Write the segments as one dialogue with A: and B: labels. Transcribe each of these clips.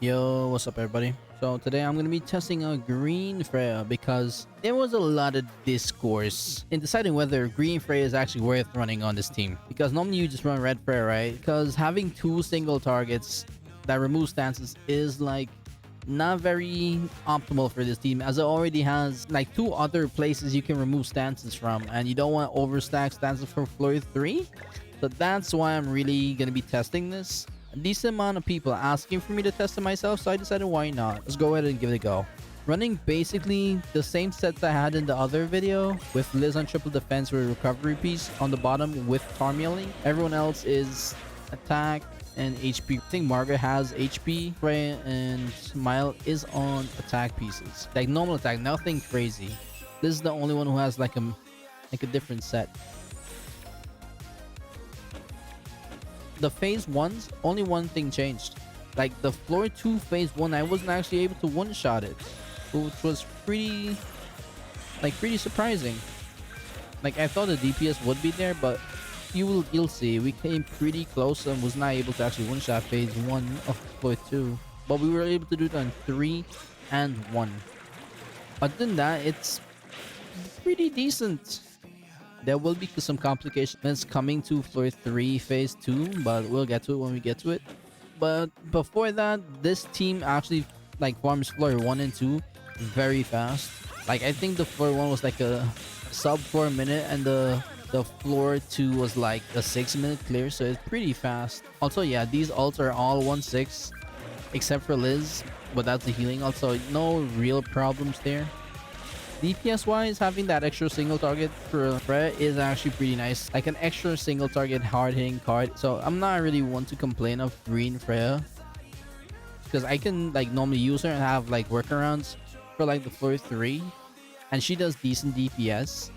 A: Yo, what's up everybody? So today I'm going to be testing out Green Freya because there was a lot of discourse in deciding whether Green Freya is actually worth running on this team. Because normally you just run Red Freya, right? Because having two single targets that remove stances is like not very optimal for this team, as it already has like two other places you can remove stances from, and you don't want to overstack stances for floor 3. So that's why I'm really going to be testing this. A decent amount of people asking for me to test it myself, so I decided why not. Let's go ahead and give it a go. Running basically the same sets I had in the other video, with Liz on triple defense with a recovery piece on the bottom with farming. Everyone else is attack and HP. I think Margaret has HP, Freya and Smile is on attack pieces. Like normal attack, nothing crazy. This is the only one who has like a different set. The phase 1's only one thing changed. Like the floor 2 phase 1, I wasn't actually able to one-shot it, which was pretty surprising. Like I thought the DPS would be there, but you'll see. We came pretty close and was not able to actually one-shot phase 1 of floor 2, but we were able to do it on 3 and 1. Other than that, it's pretty decent. There will be some complications coming to floor 3 phase 2, but we'll get to it when we get to it. But before that, this team actually like farms floor 1 and 2 very fast. Like I think the floor 1 was like a sub 4 minute, and the floor 2 was like a 6-minute clear, so it's pretty fast. Also, yeah, these ults are all 1-6 except for Liz, but that's the healing. Also, no real problems there. DPS wise, having that extra single target for Freya is actually pretty nice. Like an extra single target hard hitting card. So I'm not really one to complain of Green Freya, because I can like normally use her and have like workarounds for like the floor 3, and she does decent DPS.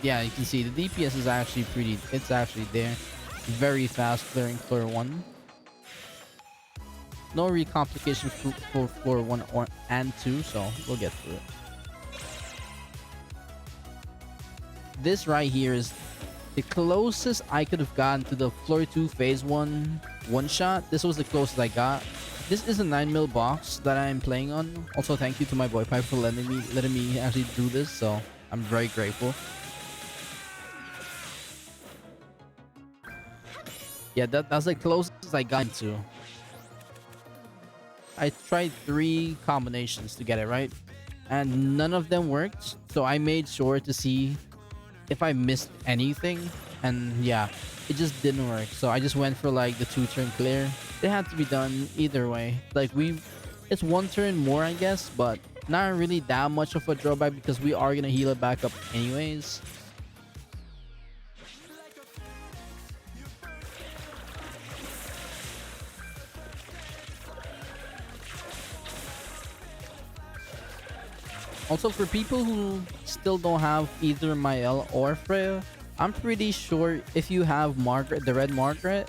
A: Yeah, you can see the DPS is actually it's actually there. Very fast clearing floor 1. No recomplication for floor 1 and 2, so we'll get through it. This right here is the closest I could have gotten to the floor 2 phase 1 one-shot. This was the closest I got. This is a 9 mil box that I'm playing on. Also, thank you to my boy Pipe for letting me actually do this, so I'm very grateful. Yeah, that's the closest I got to. I tried 3 combinations to get it right, and none of them worked. So I made sure to see if I missed anything, and yeah, it just didn't work. So I just went for like the 2-turn clear. It had to be done either way. Like it's 1 turn more, I guess, but not really that much of a drawback because we are gonna heal it back up anyways. Also, for people who still don't have either Mael or Freya, I'm pretty sure if you have Margaret, the red Margaret,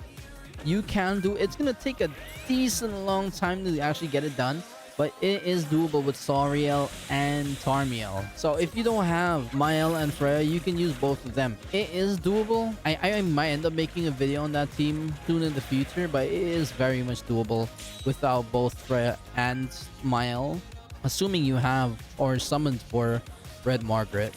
A: you can do it. It's gonna take a decent long time to actually get it done, but it is doable with Sauriel and Tarmiel. So if you don't have Mael and Freya, you can use both of them. It is doable. I might end up making a video on that team soon in the future, but it is very much doable without both Freya and Mael, assuming you have or summoned for Red Margaret.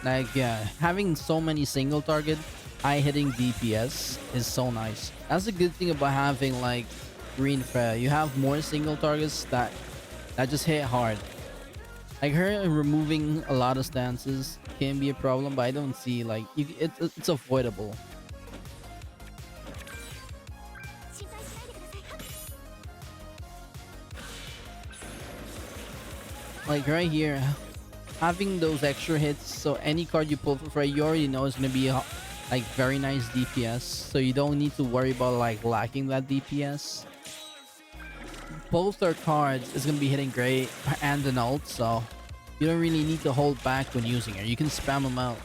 A: Like, yeah, having so many single target high hitting DPS is so nice. That's the good thing about having like Green Freya. You have more single targets that just hit hard. Like her removing a lot of stances can be a problem, but I don't see like it's avoidable. Like right here, having those extra hits, so any card you pull for Frey, you already know is gonna be like very nice DPS, so you don't need to worry about like lacking that DPS. Both our cards is gonna be hitting great and an ult, so you don't really need to hold back when using it. You can spam them out.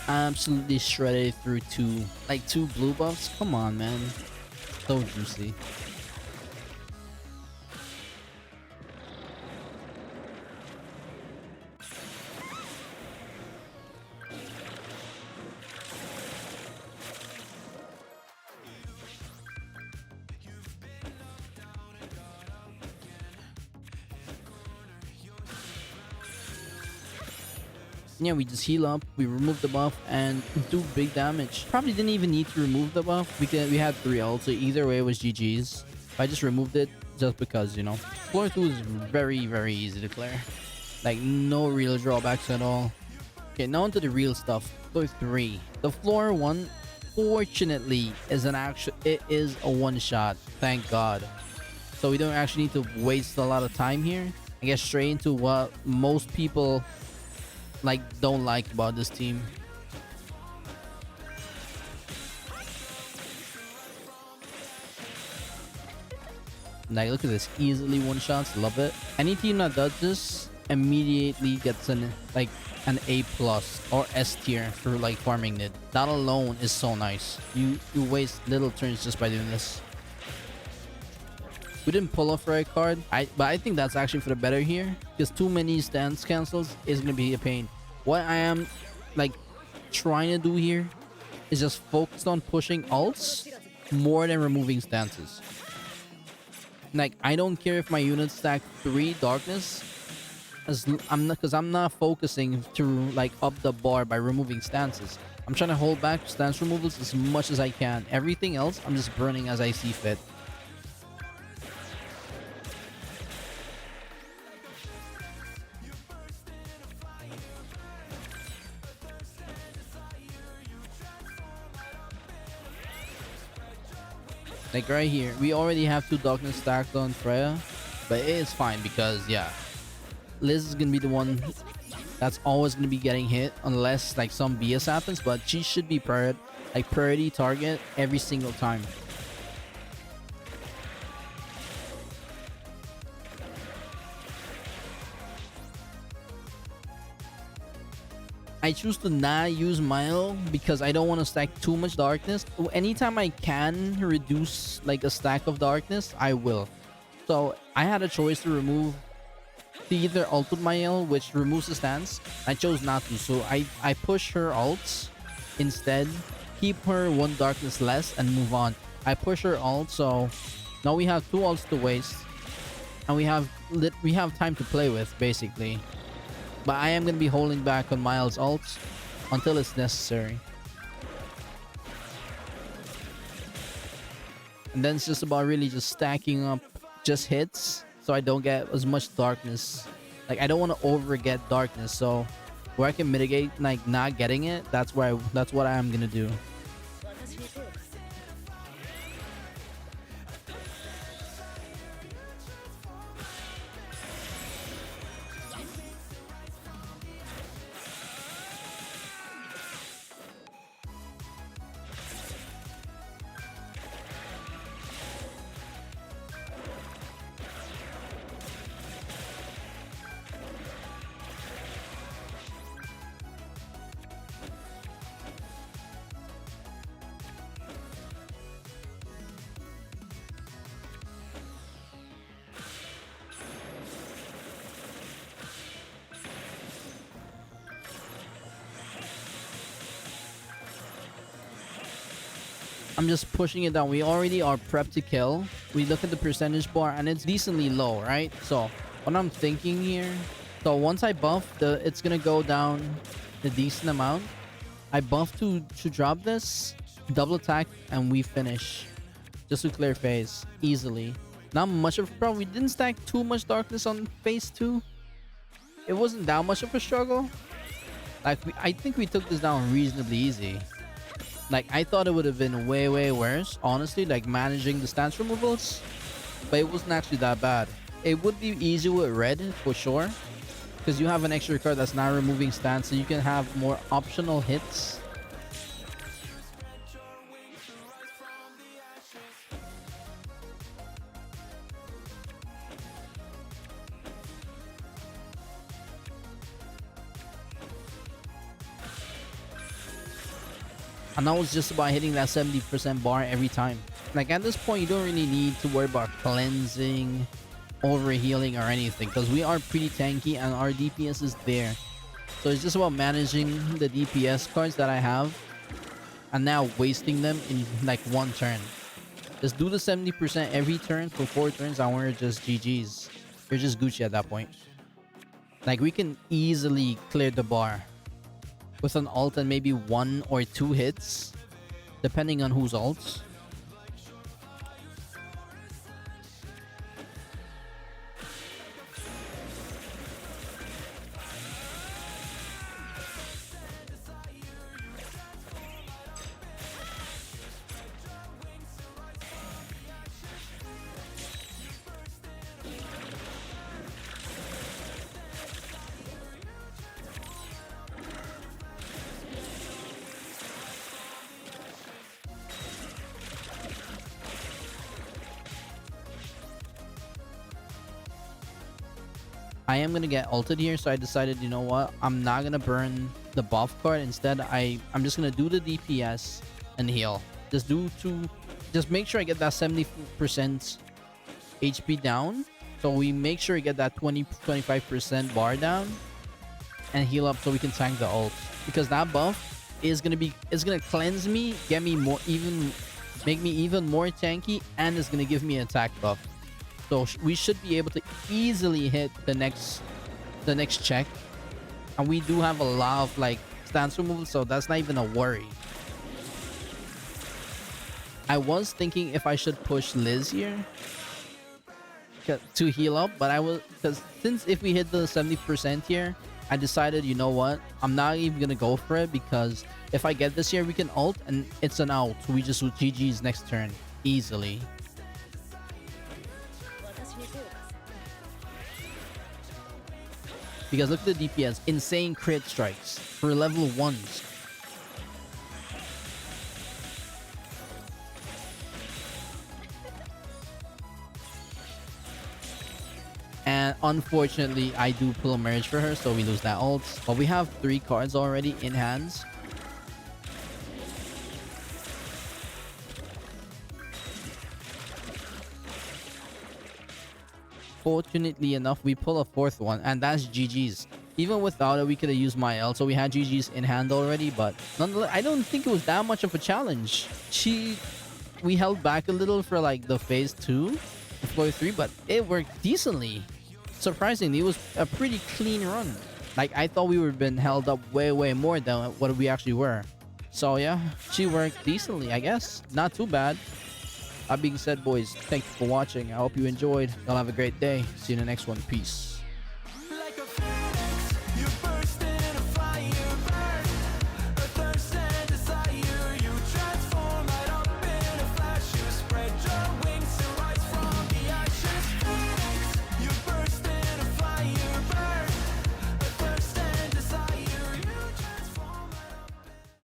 A: Absolutely shredded through two blue buffs. Come on, man. So juicy. Yeah, we just heal up, we remove the buff, and do big damage. Probably didn't even need to remove the buff because we had 3 ults, so either way it was GG's. I just removed it just because, you know. Floor 2 is very, very easy to clear. Like, no real drawbacks at all. Okay, now onto the real stuff. Floor 3. The floor 1, fortunately, is it is a one-shot. Thank God. So we don't actually need to waste a lot of time here. I get straight into what most people like don't like about this team. Like, look at this, easily one shots. Love it. Any team that does this immediately gets an A plus or S tier for like farming Nid. That alone is so nice. You waste little turns just by doing this. We didn't pull off for a card, but I think that's actually for the better here, because too many stance cancels is gonna be a pain. What I am like trying to do here is just focus on pushing ults more than removing stances. Like, I don't care if my units stack 3 darkness, I'm not focusing to like up the bar by removing stances. I'm trying to hold back stance removals as much as I can. Everything else I'm just burning as I see fit. Like right here, we already have 2 darkness stacked on Freya, but it is fine because, yeah, Liz is gonna be the one that's always gonna be getting hit unless like some BS happens, but she should be priority target every single time. I choose to not use Mile because I don't want to stack too much darkness. Anytime I can reduce like a stack of darkness, I will. So I had a choice to either ult with Mile, which removes the stance. I chose not to, so I push her ults instead, keep her 1 darkness less, and move on. I push her ult, so now we have 2 ults to waste, and we have time to play with basically. But I am going to be holding back on Miles' ults until it's necessary. And then it's just about really just stacking up just hits so I don't get as much darkness. Like, I don't want to over get darkness, so where I can mitigate like not getting it, that's what I am gonna do. I'm just pushing it down. We already are prepped to kill. We look at the percentage bar and it's decently low, right? So what I'm thinking here, so once I buff, it's gonna go down a decent amount. I buff to drop this, double attack, and we finish. Just to clear phase easily. Not much of a problem. We didn't stack too much darkness on phase 2. It wasn't that much of a struggle. Like I think we took this down reasonably easy. Like, I thought it would have been way, way worse, honestly, like managing the stance removals. But it wasn't actually that bad. It would be easier with red, for sure. Because you have an extra card that's not removing stance, so you can have more optional hits. And that was just about hitting that 70% bar every time. Like at this point, you don't really need to worry about cleansing, overhealing, or anything. Because we are pretty tanky and our DPS is there. So it's just about managing the DPS cards that I have. And now wasting them in like one turn. Just do the 70% every turn for 4 turns and we're just GG's. You're just Gucci at that point. Like we can easily clear the bar. With an ult and maybe 1 or 2 hits, depending on whose ults. I am gonna get ulted here, so I decided, you know what, I'm not gonna burn the buff card. Instead, I'm just gonna do the DPS and heal. Just make sure I get that 70% HP down. So we make sure we get that 25% bar down and heal up so we can tank the ult. Because that buff is gonna cleanse me, get me more make me even more tanky, and it's gonna give me an attack buff. So we should be able to easily hit the next check. And we do have a lot of like stance removal, so that's not even a worry. I was thinking if I should push Liz here to heal up, but because since if we hit the 70% here, I decided, you know what, I'm not even gonna go for it, because if I get this here, we can ult and it's an out. We just do GG's next turn easily. Because look at the DPS, insane crit strikes for level 1s. And unfortunately, I do pull a merge for her, so we lose that ult. But we have 3 cards already in hands. Fortunately enough, we pull a 4th one, and that's GG's. Even without it, we could have used my L, so we had GG's in hand already, but nonetheless, I don't think it was that much of a challenge. We held back a little for like the phase 2, floor 3, but it worked decently. Surprisingly, it was a pretty clean run. Like, I thought we would have been held up way, way more than what we actually were. So yeah, she worked decently, I guess. Not too bad. That being said, boys, thank you for watching. I hope you enjoyed. Y'all have a great day. See you in the next one. Peace.